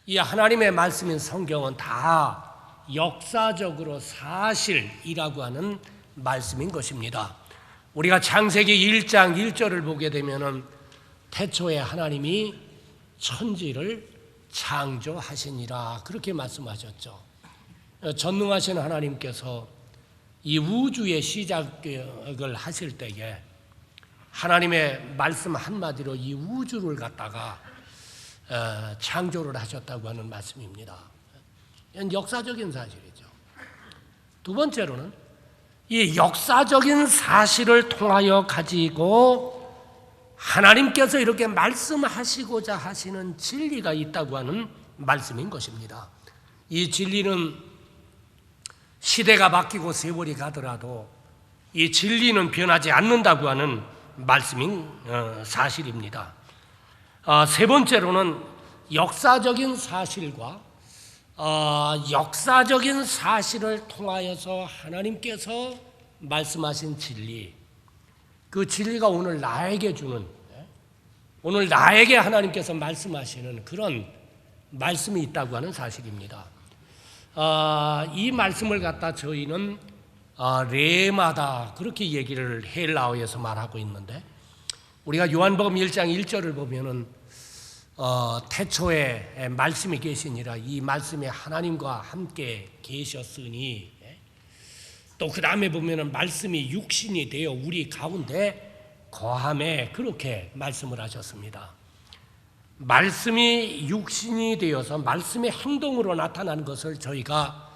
이 하나님의 말씀인 성경은 다 역사적으로 사실이라고 하는 말씀인 것입니다. 우리가 창세기 1장 1절을 보게 되면은 태초에 하나님이 천지를 창조하시니라 그렇게 말씀하셨죠. 전능하신 하나님께서 이 우주의 시작을 하실 때에 하나님의 말씀 한마디로 이 우주를 갖다가 창조를 하셨다고 하는 말씀입니다. 이건 역사적인 사실이죠. 두 번째로는 이 역사적인 사실을 통하여 가지고 하나님께서 이렇게 말씀하시고자 하시는 진리가 있다고 하는 말씀인 것입니다. 이 진리는 시대가 바뀌고 세월이 가더라도 이 진리는 변하지 않는다고 하는 말씀인 사실입니다. 세 번째로는 역사적인 사실과 역사적인 사실을 통하여서 하나님께서 말씀하신 진리, 그 진리가 오늘 나에게 주는, 오늘 나에게 하나님께서 말씀하시는 그런 말씀이 있다고 하는 사실입니다. 이 말씀을 갖다 저희는 레마다 그렇게 얘기를 헬라어에서 말하고 있는데, 우리가 요한복음 1장 1절을 보면은 태초에 말씀이 계시니라 이 말씀이 하나님과 함께 계셨으니, 또 그 다음에 보면은 말씀이 육신이 되어 우리 가운데 거함에 그렇게 말씀을 하셨습니다. 말씀이 육신이 되어서 말씀의 행동으로 나타나는 것을 저희가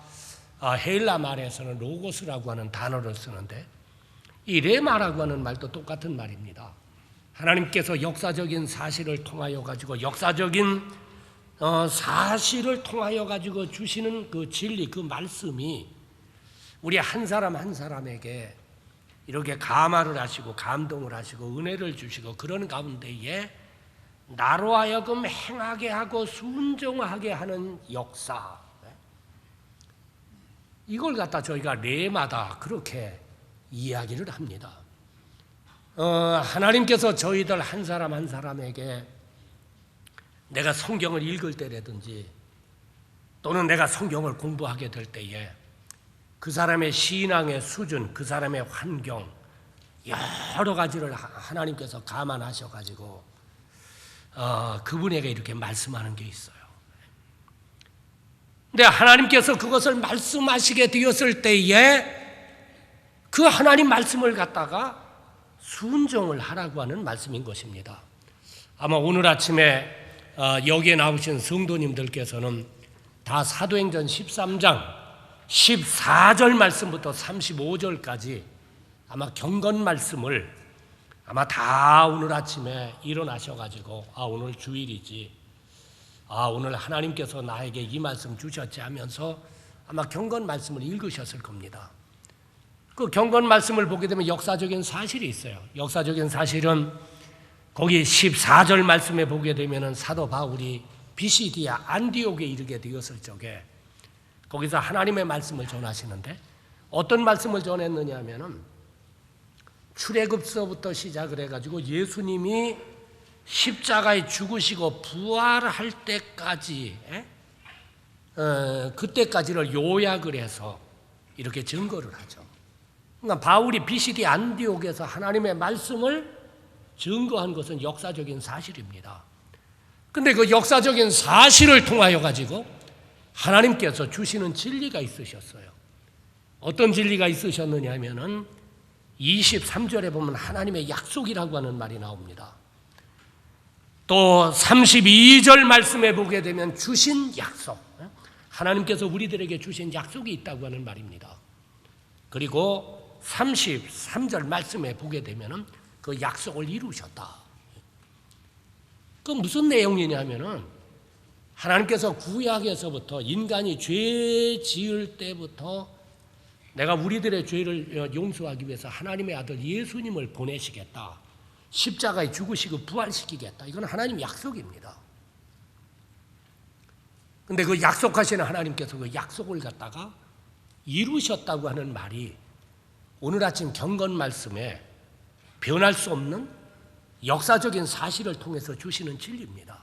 헬라 말에서는 로고스라고 하는 단어를 쓰는데, 이 레마라고 하는 말도 똑같은 말입니다. 하나님께서 역사적인 사실을 통하여 가지고 역사적인 사실을 통하여 가지고 주시는 그 진리, 그 말씀이 우리 한 사람 한 사람에게 이렇게 감화를 하시고 감동을 하시고 은혜를 주시고 그런 가운데에 나로 하여금 행하게 하고 순종하게 하는 역사, 이걸 갖다 저희가 레마다 그렇게 이야기를 합니다. 하나님께서 저희들 한 사람 한 사람에게 내가 성경을 읽을 때라든지 또는 내가 성경을 공부하게 될 때에 그 사람의 신앙의 수준, 그 사람의 환경, 여러 가지를 하나님께서 감안하셔가지고 그분에게 이렇게 말씀하는 게 있어요. 근데 하나님께서 그것을 말씀하시게 되었을 때에 그 하나님 말씀을 갖다가 순종을 하라고 하는 말씀인 것입니다. 아마 오늘 아침에 여기에 나오신 성도님들께서는 다 사도행전 13장 14절 말씀부터 35절까지 아마 경건 말씀을 아마 다 오늘 아침에 일어나셔가지고 오늘 주일이지, 오늘 하나님께서 나에게 이 말씀 주셨지 하면서 아마 경건 말씀을 읽으셨을 겁니다. 그 경건 말씀을 보게 되면 역사적인 사실이 있어요. 역사적인 사실은 거기 14절 말씀에 보게 되면 사도 바울이 비시디아 안디옥에 이르게 되었을 적에 거기서 하나님의 말씀을 전하시는데, 어떤 말씀을 전했느냐 하면은 출애굽서부터 시작을 해가지고 예수님이 십자가에 죽으시고 부활할 때까지 그때까지를 요약을 해서 이렇게 증거를 하죠. 그러니까 바울이 비시디 안디옥에서 하나님의 말씀을 증거한 것은 역사적인 사실입니다. 근데 그 역사적인 사실을 통하여 가지고 하나님께서 주시는 진리가 있으셨어요. 어떤 진리가 있으셨느냐 하면은 23절에 보면 하나님의 약속이라고 하는 말이 나옵니다. 또 32절 말씀에 보게 되면 주신 약속, 하나님께서 우리들에게 주신 약속이 있다고 하는 말입니다. 그리고 33절 말씀에 보게 되면 그 약속을 이루셨다. 그 무슨 내용이냐 하면은 하나님께서 구약에서부터 인간이 죄 지을 때부터 내가 우리들의 죄를 용서하기 위해서 하나님의 아들 예수님을 보내시겠다, 십자가에 죽으시고 부활시키겠다, 이건 하나님 약속입니다. 근데 그 약속하시는 하나님께서 그 약속을 갖다가 이루셨다고 하는 말이 오늘 아침 경건 말씀에 변할 수 없는 역사적인 사실을 통해서 주시는 진리입니다.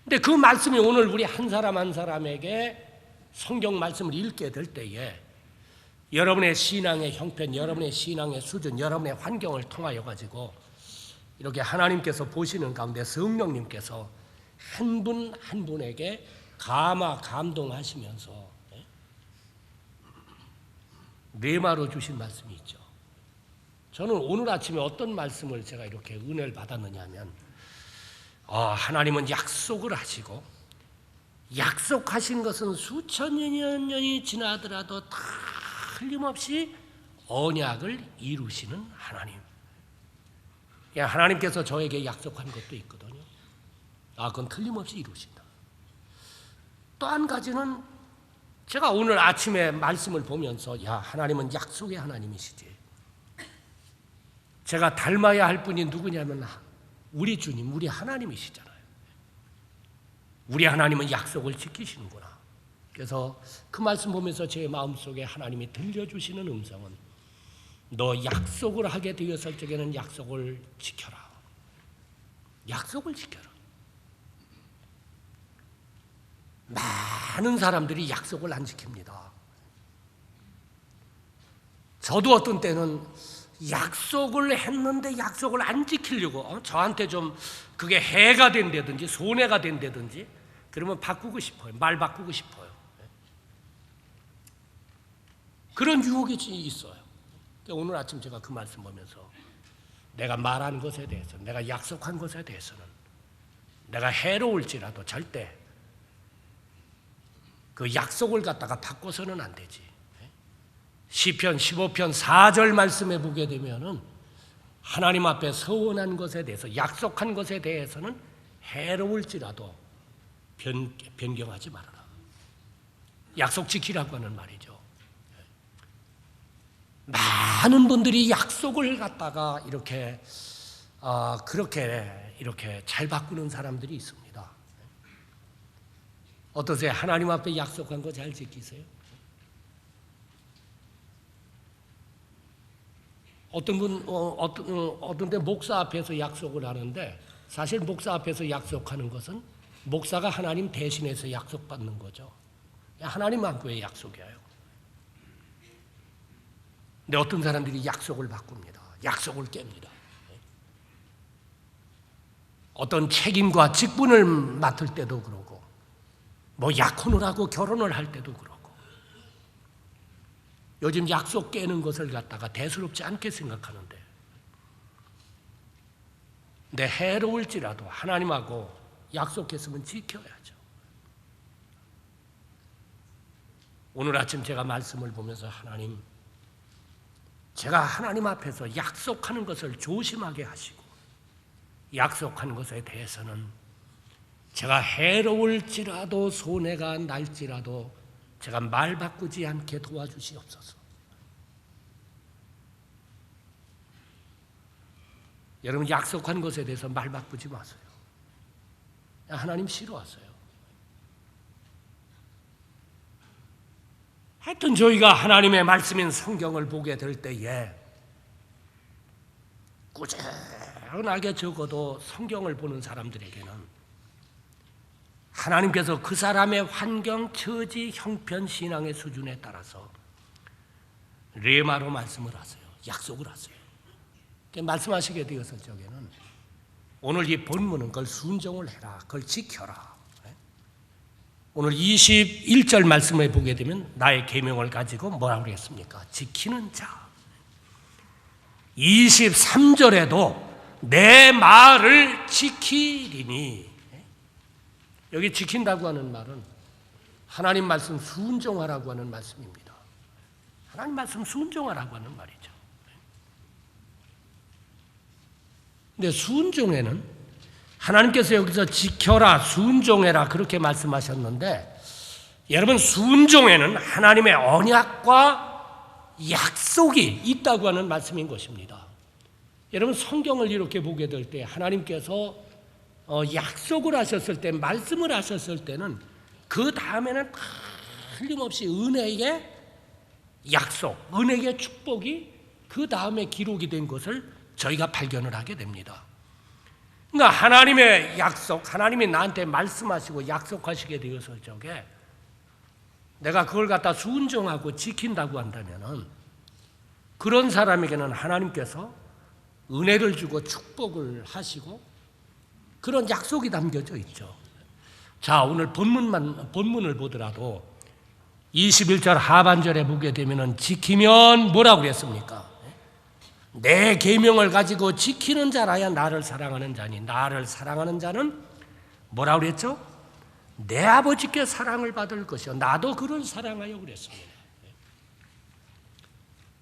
근데 그 말씀이 오늘 우리 한 사람 한 사람에게 성경 말씀을 읽게 될 때에 여러분의 신앙의 형편, 여러분의 신앙의 수준, 여러분의 환경을 통하여 가지고 이렇게 하나님께서 보시는 가운데 성령님께서 한 분 한 분에게 감동하시면서 뇌마로 주신 말씀이 있죠. 저는 오늘 아침에 어떤 말씀을 제가 이렇게 은혜를 받았느냐 하면 하나님은 약속을 하시고 약속하신 것은 수천 년이 지나더라도 틀림없이 언약을 이루시는 하나님. 하나님께서 저에게 약속한 것도 있거든요. 그건 틀림없이 이루신다. 또 한 가지는 제가 오늘 아침에 말씀을 보면서 하나님은 약속의 하나님이시지. 제가 닮아야 할 분이 누구냐면 우리 주님, 우리 하나님이시잖아요. 우리 하나님은 약속을 지키시는구나. 그래서 그 말씀 보면서 제 마음속에 하나님이 들려주시는 음성은 너 약속을 하게 되었을 적에는 약속을 지켜라. 약속을 지켜라. 많은 사람들이 약속을 안 지킵니다. 저도 어떤 때는 약속을 했는데 약속을 안 지키려고 저한테 좀 그게 해가 된다든지 손해가 된다든지 그러면 바꾸고 싶어요. 말 바꾸고 싶어요. 그런 유혹이 있어요. 오늘 아침 제가 그 말씀 보면서 내가 말한 것에 대해서, 내가 약속한 것에 대해서는 내가 해로울지라도 절대 그 약속을 갖다가 바꿔서는 안 되지. 시편 15편 4절 말씀에 보게 되면은 하나님 앞에 서원한 것에 대해서, 약속한 것에 대해서는 해로울지라도 변경하지 말아라. 약속 지키라고 하는 말이죠. 많은 분들이 약속을 갖다가 이렇게 그렇게 잘 바꾸는 사람들이 있습니다. 어떠세요? 하나님 앞에 약속한 거 잘 지키세요? 어떤 때 목사 앞에서 약속을 하는데 사실 목사 앞에서 약속하는 것은 목사가 하나님 대신해서 약속받는 거죠. 하나님 앞에 약속이에요. 근데 어떤 사람들이 약속을 바꿉니다. 약속을 깹니다. 어떤 책임과 직분을 맡을 때도 그러고 약혼을 하고 결혼을 할 때도 그러고 요즘 약속 깨는 것을 갖다가 대수롭지 않게 생각하는데 근데 해로울지라도 하나님하고 약속했으면 지켜야죠. 오늘 아침 제가 말씀을 보면서 하나님, 제가 하나님 앞에서 약속하는 것을 조심하게 하시고 약속한 것에 대해서는 제가 해로울지라도 손해가 날지라도 제가 말 바꾸지 않게 도와주시옵소서. 여러분 약속한 것에 대해서 말 바꾸지 마세요. 하나님 싫어하세요. 하여튼 저희가 하나님의 말씀인 성경을 보게 될 때에 꾸준하게 적어도 성경을 보는 사람들에게는 하나님께서 그 사람의 환경, 처지, 형편, 신앙의 수준에 따라서 레마로 말씀을 하세요. 약속을 하세요. 말씀하시게 되었을 적에는 오늘 이 본문은 그걸 순종을 해라. 그걸 지켜라. 오늘 21절 말씀을 보게 되면 나의 계명을 가지고 뭐라고 그랬습니까? 지키는 자. 23절에도 내 말을 지키리니, 여기 지킨다고 하는 말은 하나님 말씀 순종하라고 하는 말씀입니다. 하나님 말씀 순종하라고 하는 말이죠. 근데 순종에는 하나님께서 여기서 지켜라, 순종해라 그렇게 말씀하셨는데 여러분 순종에는 하나님의 언약과 약속이 있다고 하는 말씀인 것입니다. 여러분 성경을 이렇게 보게 될 때 하나님께서 약속을 하셨을 때, 말씀을 하셨을 때는 그 다음에는 틀림없이 은혜의 약속, 은혜의 축복이 그 다음에 기록이 된 것을 저희가 발견을 하게 됩니다. 그러니까 하나님의 약속, 하나님이 나한테 말씀하시고 약속하시게 되어서 저게 내가 그걸 갖다 순종하고 지킨다고 한다면은 그런 사람에게는 하나님께서 은혜를 주고 축복을 하시고 그런 약속이 담겨져 있죠. 자, 오늘 본문을 보더라도 21절 하반절에 보게 되면은 지키면 뭐라고 그랬습니까? 내 계명을 가지고 지키는 자라야 나를 사랑하는 자니 나를 사랑하는 자는 뭐라고 그랬죠? 내 아버지께 사랑을 받을 것이요 나도 그를 사랑하여 그랬습니다.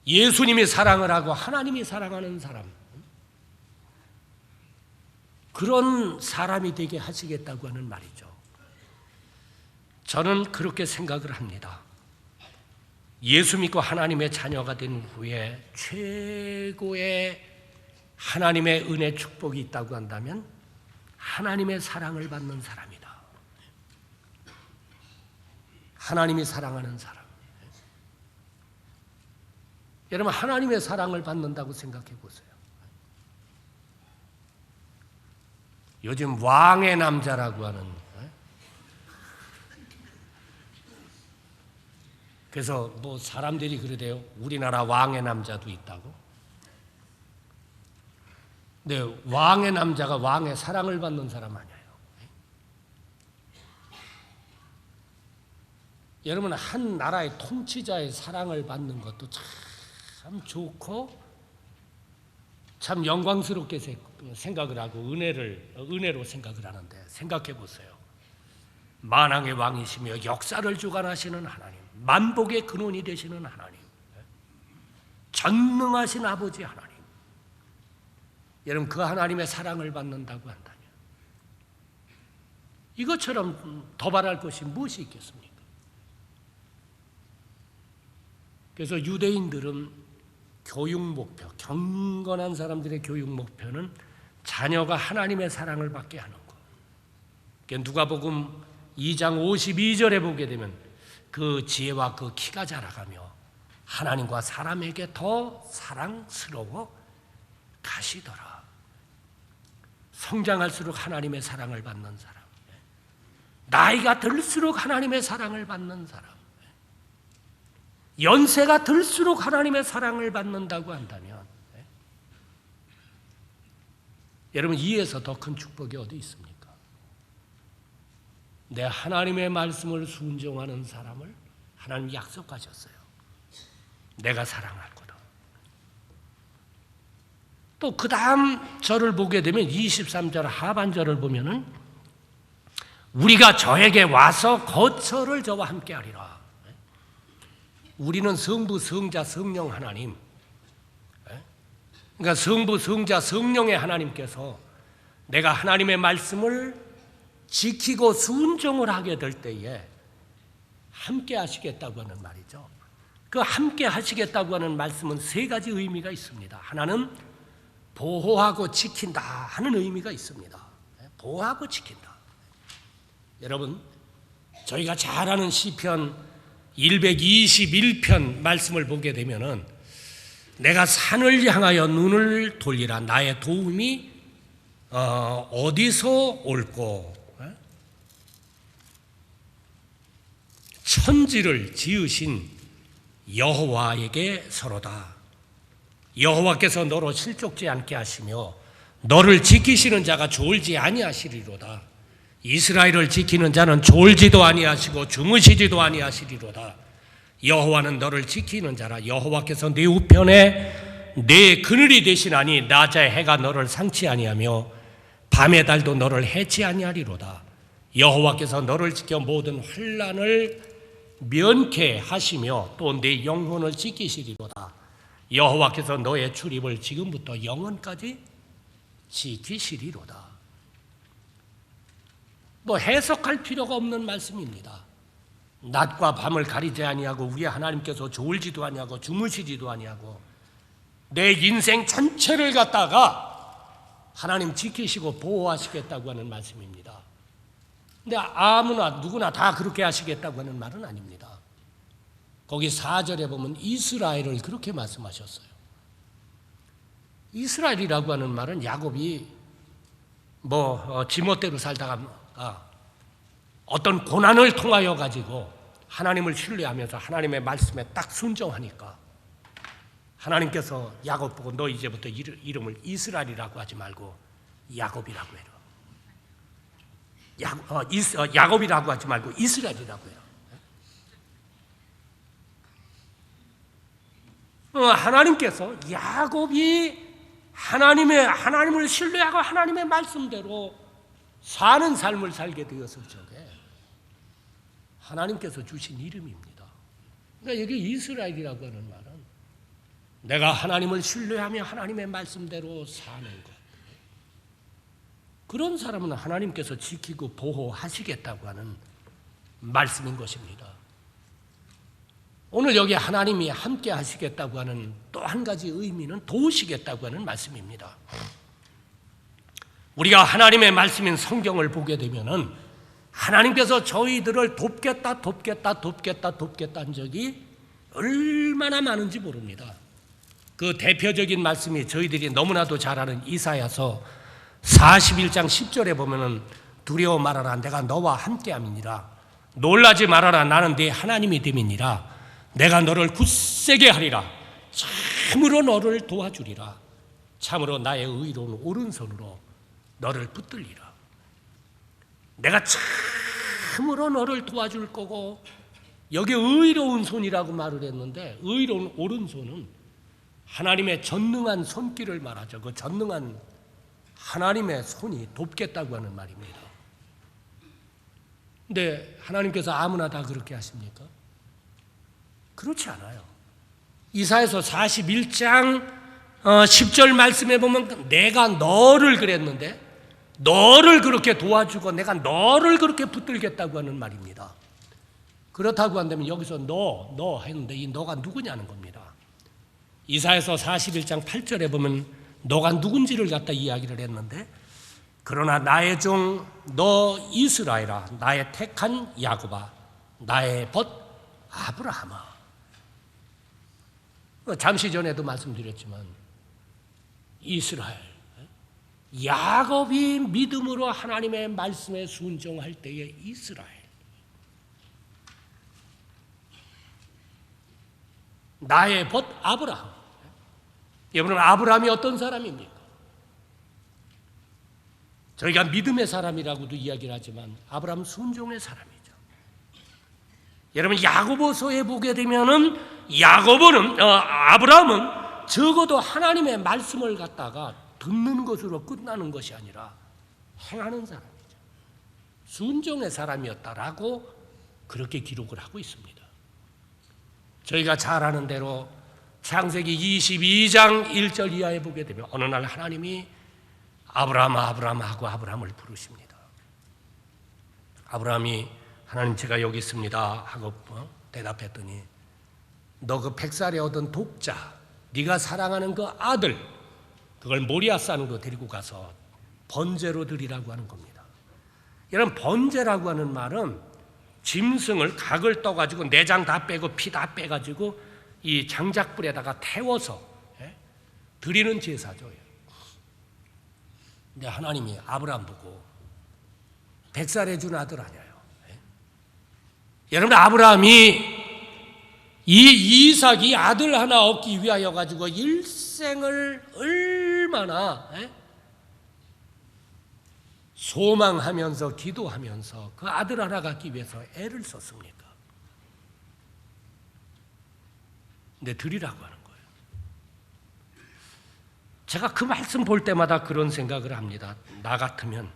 예수님이 사랑을 하고 하나님이 사랑하는 사람, 그런 사람이 되게 하시겠다고 하는 말이죠. 저는 그렇게 생각을 합니다. 예수 믿고 하나님의 자녀가 된 후에 최고의 하나님의 은혜 축복이 있다고 한다면 하나님의 사랑을 받는 사람이다. 하나님이 사랑하는 사람. 여러분, 하나님의 사랑을 받는다고 생각해 보세요. 요즘 왕의 남자라고 하는, 그래서 뭐 사람들이 그러대요. 우리나라 왕의 남자도 있다고. 근데 왕의 남자가 왕의 사랑을 받는 사람 아니에요. 여러분, 한 나라의 통치자의 사랑을 받는 것도 참 좋고 참 영광스럽게 생각을 하고 은혜로 생각을 하는데, 생각해 보세요. 만왕의 왕이시며 역사를 주관하시는 하나님, 만복의 근원이 되시는 하나님, 전능하신 아버지 하나님, 여러분 그 하나님의 사랑을 받는다고 한다면 이것처럼 더 바랄 것이 무엇이 있겠습니까? 그래서 유대인들은 교육 목표, 경건한 사람들의 교육 목표는 자녀가 하나님의 사랑을 받게 하는 것. 누가복음 2장 52절에 보게 되면 그 지혜와 그 키가 자라가며 하나님과 사람에게 더 사랑스러워 가시더라. 성장할수록 하나님의 사랑을 받는 사람, 나이가 들수록 하나님의 사랑을 받는 사람, 연세가 들수록 하나님의 사랑을 받는다고 한다면 여러분, 이에서 더 큰 축복이 어디 있습니까? 내 하나님의 말씀을 순종하는 사람을 하나님 약속하셨어요. 내가 사랑할 거다. 또 그 다음 절을 보게 되면 23절 하반절을 보면은 우리가 저에게 와서 거처를 저와 함께 하리라. 우리는 성부, 성자, 성령 하나님, 그러니까 성부, 성자, 성령의 하나님께서 내가 하나님의 말씀을 지키고 순종을 하게 될 때에 함께 하시겠다고 하는 말이죠. 그 함께 하시겠다고 하는 말씀은 세 가지 의미가 있습니다. 하나는 보호하고 지킨다 하는 의미가 있습니다. 보호하고 지킨다. 여러분, 저희가 잘 아는 시편 121편 말씀을 보게 되면은 내가 산을 향하여 눈을 돌리라. 나의 도움이 어디서 올꼬? 천지를 지으신 여호와에게 서로다. 여호와께서 너로 실족지 않게 하시며 너를 지키시는 자가 졸지 아니하시리로다. 이스라엘을 지키는 자는 졸지도 아니하시고 주무시지도 아니하시리로다. 여호와는 너를 지키는 자라. 여호와께서 네 우편에 네 그늘이 되시나니 낮에 해가 너를 상치 아니하며 밤의 달도 너를 해치 아니하리로다. 여호와께서 너를 지켜 모든 환난을 면케 하시며 또 네 영혼을 지키시리로다. 여호와께서 너의 출입을 지금부터 영원까지 지키시리로다. 뭐 해석할 필요가 없는 말씀입니다. 낮과 밤을 가리지 아니하고 우리 하나님께서 졸지도 아니하고 주무시지도 아니하고 내 인생 전체를 갖다가 하나님 지키시고 보호하시겠다고 하는 말씀입니다. 근데 아무나 누구나 다 그렇게 하시겠다고 하는 말은 아닙니다. 거기 4절에 보면 이스라엘을 그렇게 말씀하셨어요. 이스라엘이라고 하는 말은 야곱이 지멋대로 살다가 어떤 고난을 통하여 가지고 하나님을 신뢰하면서 하나님의 말씀에 딱 순종하니까 하나님께서 야곱 보고 너 이제부터 이름을 이스라엘이라고 하지 말고 야곱이라고 해라. 야곱이라고 하지 말고 이스라엘이라고 해라. 하나님께서 야곱이 하나님을 신뢰하고 하나님의 말씀대로 사는 삶을 살게 되었을 적에 하나님께서 주신 이름입니다. 그러니까 여기 이스라엘이라고 하는 말은 내가 하나님을 신뢰하며 하나님의 말씀대로 사는 것. 그런 사람은 하나님께서 지키고 보호하시겠다고 하는 말씀인 것입니다. 오늘 여기 하나님이 함께 하시겠다고 하는 또 한 가지 의미는 도우시겠다고 하는 말씀입니다. 우리가 하나님의 말씀인 성경을 보게 되면은 하나님께서 저희들을 돕겠다 한 적이 얼마나 많은지 모릅니다. 그 대표적인 말씀이 저희들이 너무나도 잘 아는 이사야서 41장 10절에 보면은 두려워 말아라 내가 너와 함께함이니라 놀라지 말아라 나는 네 하나님이 됨이니라 내가 너를 굳세게 하리라 참으로 너를 도와주리라 참으로 나의 의로운 오른손으로 너를 붙들리라. 내가 참으로 너를 도와줄 거고 여기 의로운 손이라고 말을 했는데 의로운 오른손은 하나님의 전능한 손길을 말하죠. 그 전능한 하나님의 손이 돕겠다고 하는 말입니다. 근데 하나님께서 아무나 다 그렇게 하십니까? 그렇지 않아요. 이사야서 41장 10절 말씀에 보면 내가 너를 그랬는데 너를 그렇게 도와주고 내가 너를 그렇게 붙들겠다고 하는 말입니다. 그렇다고 한다면 여기서 너 했는데 이 너가 누구냐는 겁니다. 이사야서 41장 8절에 보면 너가 누군지를 갖다 이야기를 했는데 그러나 나의 종 너 이스라엘아 나의 택한 야곱아 나의 벗 아브라함아. 잠시 전에도 말씀드렸지만 이스라엘 야곱이 믿음으로 하나님의 말씀에 순종할 때의 이스라엘 나의 벗 아브라함. 여러분 아브라함이 어떤 사람입니까? 저희가 믿음의 사람이라고도 이야기를 하지만 아브라함 순종의 사람이죠. 여러분 야고보서에 보게 되면은 아브라함은 적어도 하나님의 말씀을 갖다가 듣는 것으로 끝나는 것이 아니라 행하는 사람이죠. 순종의 사람이었다라고 그렇게 기록을 하고 있습니다. 저희가 잘 아는 대로 창세기 22장 1절 이하에 보게 되면 어느 날 하나님이 아브라함 하고 아브라함을 부르십니다. 아브라함이 하나님 제가 여기 있습니다 하고 대답했더니 너 그 100살에 얻은 독자 네가 사랑하는 그 아들 그걸 모리아 산으로 데리고 가서 번제로 드리라고 하는 겁니다. 여러분 번제라고 하는 말은 짐승을 각을 떠가지고 내장 다 빼고 피 다 빼가지고 이 장작불에다가 태워서 드리는 제사죠. 근데 하나님이 아브라함 보고 100살에 준 아들 아니에요. 여러분 아브라함이 이 이삭이 아들 하나 얻기 위하여 가지고 일생을 얼마나 소망하면서 기도하면서 그 아들 하나 갖기 위해서 애를 썼습니까? 근데 드리라고 하는 거예요. 제가 그 말씀 볼 때마다 그런 생각을 합니다. 나 같으면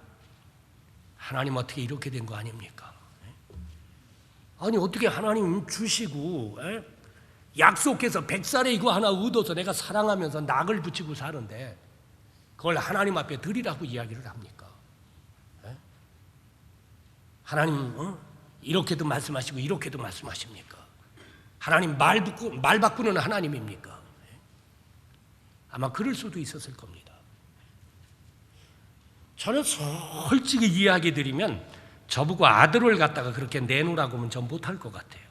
하나님 어떻게 이렇게 된 거 아닙니까? 아니 어떻게 하나님 주시고 약속해서 100살에 이거 하나 얻어서 내가 사랑하면서 낙을 붙이고 사는데 그걸 하나님 앞에 드리라고 이야기를 합니까? 하나님 이렇게도 말씀하시고 이렇게도 말씀하십니까? 하나님 말 바꾸는 하나님입니까? 아마 그럴 수도 있었을 겁니다. 저는 솔직히 이야기 드리면 저보고 아들을 갖다가 그렇게 내놓으라고 하면 전 못할 것 같아요.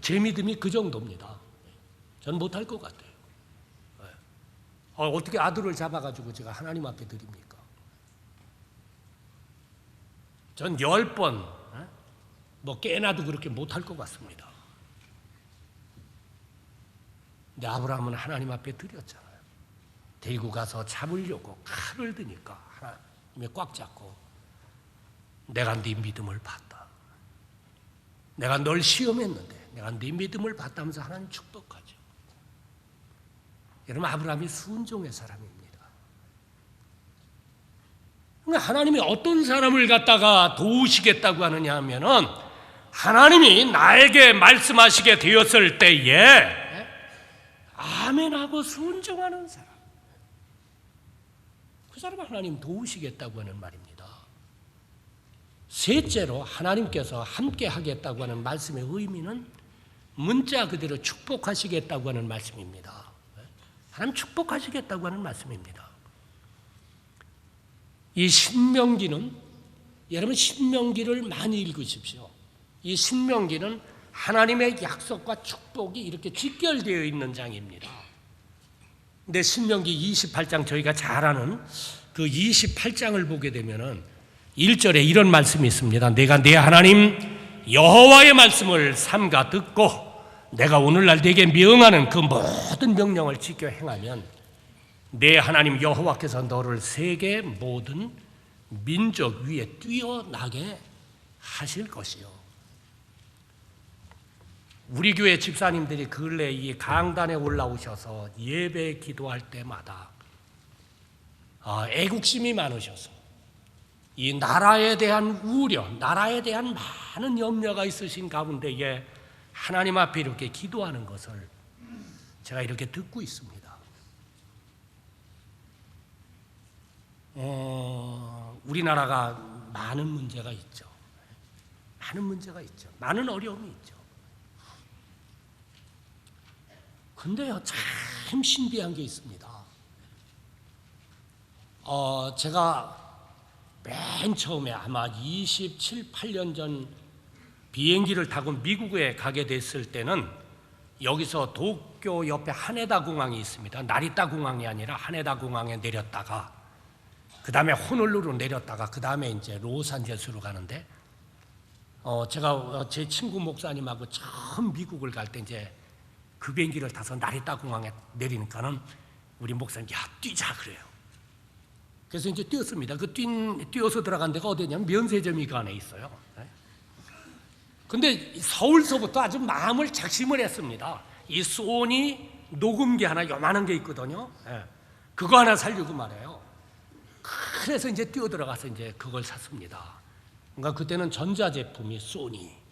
제 믿음이 그 정도입니다. 전 못할 것 같아요. 어떻게 아들을 잡아가지고 제가 하나님 앞에 드립니까? 전 10번 뭐 깨나도 그렇게 못할 것 같습니다. 근데 아브라함은 하나님 앞에 드렸잖아요. 데리고 가서 잡으려고 칼을 드니까 하나님이 꽉 잡고 내가 네 믿음을 봤다. 내가 널 시험했는데 내가 네 믿음을 봤다면서 하나님 축복하죠. 여러분, 아브라함이 순종의 사람입니다. 그러니까 하나님이 어떤 사람을 갖다가 도우시겠다고 하느냐 하면은 하나님이 나에게 말씀하시게 되었을 때에 아멘하고 순종하는 사람, 그 사람을 하나님 도우시겠다고 하는 말입니다. 셋째로 하나님께서 함께 하겠다고 하는 말씀의 의미는 문자 그대로 축복하시겠다고 하는 말씀입니다. 하나님 축복하시겠다고 하는 말씀입니다. 이 신명기는, 여러분 신명기를 많이 읽으십시오. 이 신명기는 하나님의 약속과 축복이 이렇게 직결되어 있는 장입니다. 근데 신명기 28장, 저희가 잘 아는 그 28장을 보게 되면은 1절에 이런 말씀이 있습니다. 내가 내 하나님 여호와의 말씀을 삼가 듣고 내가 오늘날 네게 명하는 그 모든 명령을 지켜 행하면 내 하나님 여호와께서 너를 세계 모든 민족 위에 뛰어나게 하실 것이요. 우리 교회 집사님들이 근래 이 강단에 올라오셔서 예배 기도할 때마다 애국심이 많으셔서 이 나라에 대한 우려, 나라에 대한 많은 염려가 있으신 가운데에 하나님 앞에 이렇게 기도하는 것을 제가 이렇게 듣고 있습니다. 우리나라가 많은 문제가 있죠. 많은 문제가 있죠. 많은 어려움이 있죠. 근데요, 참 신비한 게 있습니다. 제가 맨 처음에 아마 27, 8년 전 비행기를 타고 미국에 가게 됐을 때는 여기서 도쿄 옆에 하네다 공항이 있습니다. 나리타 공항이 아니라 하네다 공항에 내렸다가 그 다음에 호놀루루 내렸다가 그 다음에 이제 로스앤젤레스로 가는데 제가 제 친구 목사님하고 처음 미국을 갈 때 이제 그 비행기를 타서 나리타 공항에 내리니까는 우리 목사님, 야, 뛰자 그래요. 그래서 이제 뛰었습니다. 뛰어서 들어간 데가 어디냐면 면세점이 그 안에 있어요. 근데 서울서부터 아주 마음을 작심을 했습니다. 이 소니 녹음기 하나 요만한 게 있거든요. 그거 하나 살려고 말해요. 그래서 이제 뛰어 들어가서 이제 그걸 샀습니다. 그러니까 그때는 전자제품이 소니.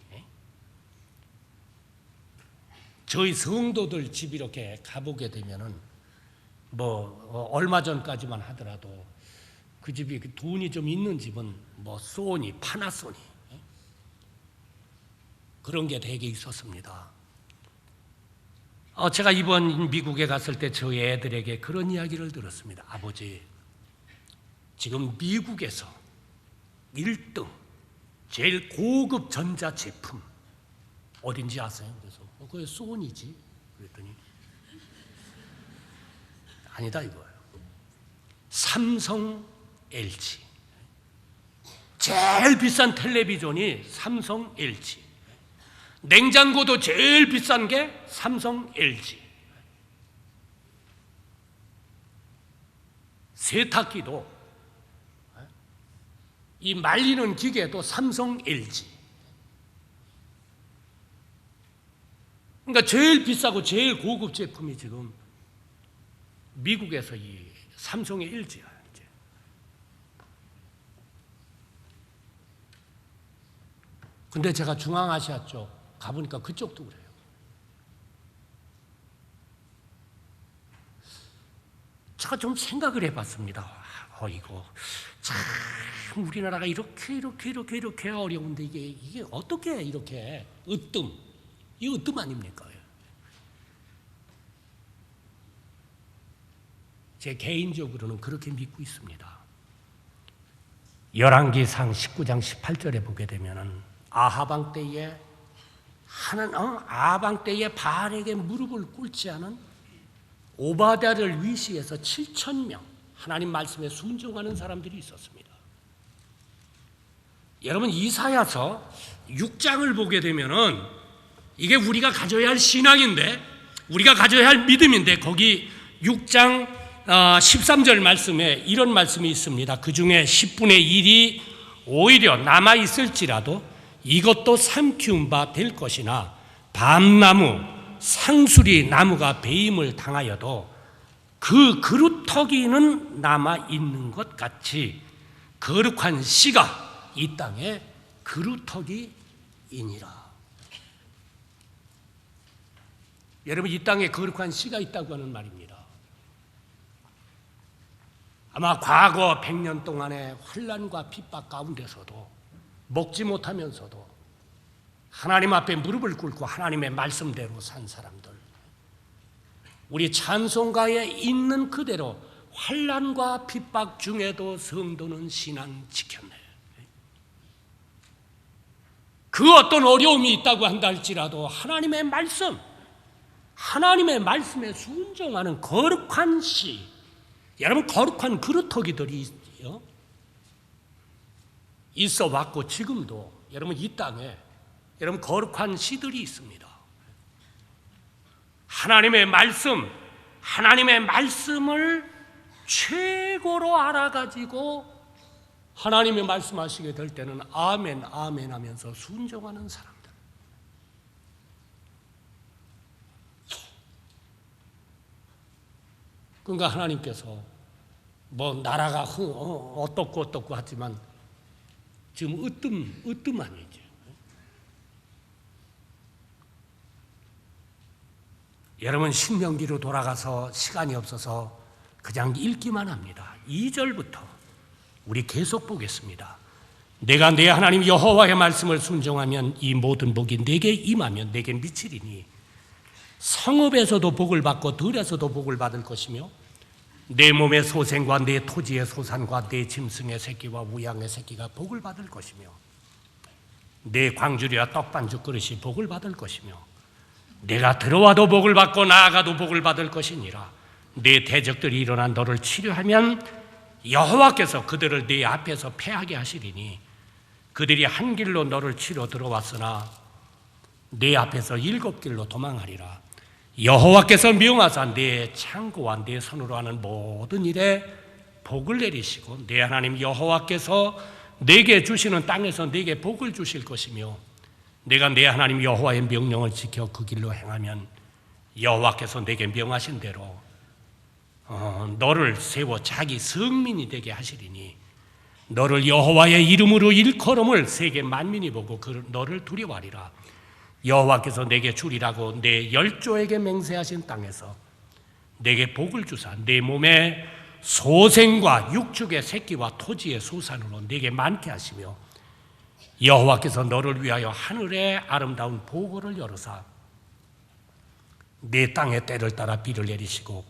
저희 성도들 집 이렇게 가보게 되면은 뭐 얼마 전까지만 하더라도 그 집이 돈이 좀 있는 집은 뭐 소니, 파나소니 그런 게 되게 있었습니다. 제가 이번 미국에 갔을 때 저희 애들에게 그런 이야기를 들었습니다. 아버지, 지금 미국에서 1등 제일 고급 전자제품 어딘지 아세요? 그래서 그게 소니지. 그랬더니 아니다 이거예요. 삼성, LG. 제일 비싼 텔레비전이 삼성, LG. 냉장고도 제일 비싼 게 삼성, LG. 세탁기도, 이 말리는 기계도 삼성, LG. 그러니까 제일 비싸고 제일 고급 제품이 지금 미국에서 이 삼성의 LG야. 이제. 근데 제가 중앙아시아 쪽 가보니까 그쪽도 그래요. 제가 좀 생각을 해봤습니다. 이거 참 우리나라가 이렇게 어려운데 이게 어떻게 이렇게 이 으뜸 아닙니까? 제 개인적으로는 그렇게 믿고 있습니다. 열왕기상 19장 18절에 보게 되면은 아하방 때에 바알에게 무릎을 꿇지 않은 오바댜를 위시해서 7,000명 하나님 말씀에 순종하는 사람들이 있었습니다. 여러분 이사야서 6장을 보게 되면은 이게 우리가 가져야 할 신앙인데, 우리가 가져야 할 믿음인데, 거기 6장 13절 말씀에 이런 말씀이 있습니다. 그 중에 10분의 1이 오히려 남아있을지라도 이것도 삼키운 바 될 것이나 밤나무, 상수리 나무가 배임을 당하여도 그 그루터기는 남아있는 것 같이 거룩한 씨가 이 땅에 그루터기이니라. 여러분 이 땅에 거룩한 씨가 있다고 하는 말입니다. 아마 과거 100년 동안의 환난과 핍박 가운데서도 먹지 못하면서도 하나님 앞에 무릎을 꿇고 하나님의 말씀대로 산 사람들, 우리 찬송가에 있는 그대로 환난과 핍박 중에도 성도는 신앙 지켰네. 그 어떤 어려움이 있다고 한다 할지라도 하나님의 말씀에 순종하는 거룩한 씨, 여러분 거룩한 그루터기들이 있어 왔고 지금도 여러분 이 땅에 여러분 거룩한 씨들이 있습니다. 하나님의 말씀을 최고로 알아가지고 하나님의 말씀하시게 될 때는 아멘 아멘 하면서 순종하는 사람들. 그러니까 하나님께서 뭐 나라가 어떻고 하지만 지금 으뜸만이죠. 여러분 신명기로 돌아가서 시간이 없어서 그냥 읽기만 합니다. 2절부터 우리 계속 보겠습니다. 내가 내 하나님 여호와의 말씀을 순종하면 이 모든 복이 내게 임하면 내게 미치리니 성읍에서도 복을 받고 들에서도 복을 받을 것이며 내 몸의 소생과 내 토지의 소산과 내 짐승의 새끼와 우양의 새끼가 복을 받을 것이며 내 광주리와 떡반죽 그릇이 복을 받을 것이며 내가 들어와도 복을 받고 나아가도 복을 받을 것이니라. 내 대적들이 일어나 너를 치료하면 여호와께서 그들을 네 앞에서 패하게 하시리니 그들이 한 길로 너를 치러 들어왔으나 네 앞에서 7길로 도망하리라. 여호와께서 명하사 내 창고와 내 손으로 하는 모든 일에 복을 내리시고 내 하나님 여호와께서 내게 주시는 땅에서 내게 복을 주실 것이며 내가 내 하나님 여호와의 명령을 지켜 그 길로 행하면 여호와께서 내게 명하신 대로 너를 세워 자기 성민이 되게 하시리니 너를 여호와의 이름으로 일컬음을 세계 만민이 보고 너를 두려워하리라. 여호와께서 내게 주리라고 내 열조에게 맹세하신 땅에서 내게 복을 주사 내 몸에 소생과 육축의 새끼와 토지의 소산으로 내게 많게 하시며 여호와께서 너를 위하여 하늘의 아름다운 보고를 열어사 내 땅의 때를 따라 비를 내리시고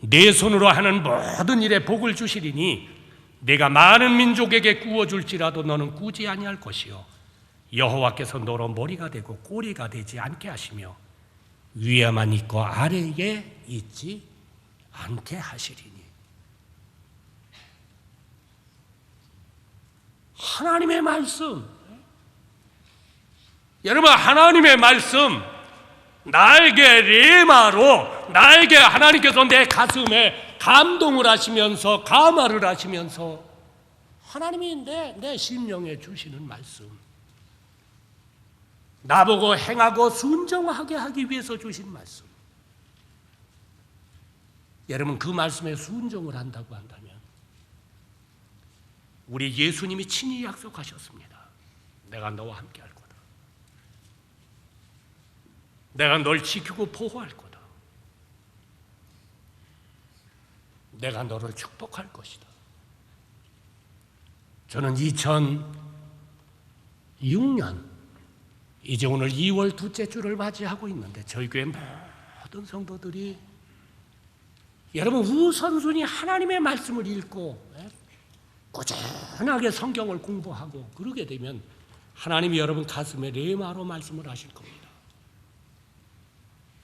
내 손으로 하는 모든 일에 복을 주시리니 내가 많은 민족에게 구워줄지라도 너는 꾸지 아니할 것이요 여호와께서 너로 머리가 되고 꼬리가 되지 않게 하시며 위에만 있고 아래에 있지 않게 하시리니. 하나님의 말씀, 여러분 하나님의 말씀 나에게 레마로 나에게 하나님께서 내 가슴에 감동을 하시면서 감화를 하시면서 하나님이 내 심령에 주시는 말씀, 나보고 행하고 순종하게 하기 위해서 주신 말씀. 여러분 그 말씀에 순종을 한다고 한다면 우리 예수님이 친히 약속하셨습니다. 내가 너와 함께 할 거다. 내가 널 지키고 보호할 거다. 내가 너를 축복할 것이다. 저는 2006년 이제 오늘 2월 둘째 주를 맞이하고 있는데 저희 교회 모든 성도들이 여러분 우선순위 하나님의 말씀을 읽고 꾸준하게 성경을 공부하고 그러게 되면 하나님이 여러분 가슴에 레마로 말씀을 하실 겁니다.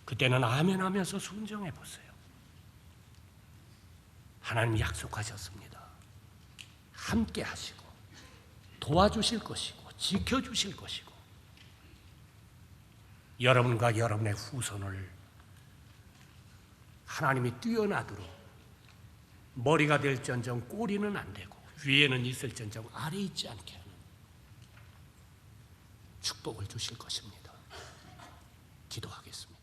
그때는 아멘 하면서 순종해 보세요. 하나님 약속하셨습니다. 함께 하시고 도와주실 것이고 지켜주실 것이고 여러분과 여러분의 후손을 하나님이 뛰어나도록 머리가 될전정 꼬리는 안 되고 위에는 있을전정 아래 있지 않게 하는 축복을 주실 것입니다. 기도하겠습니다.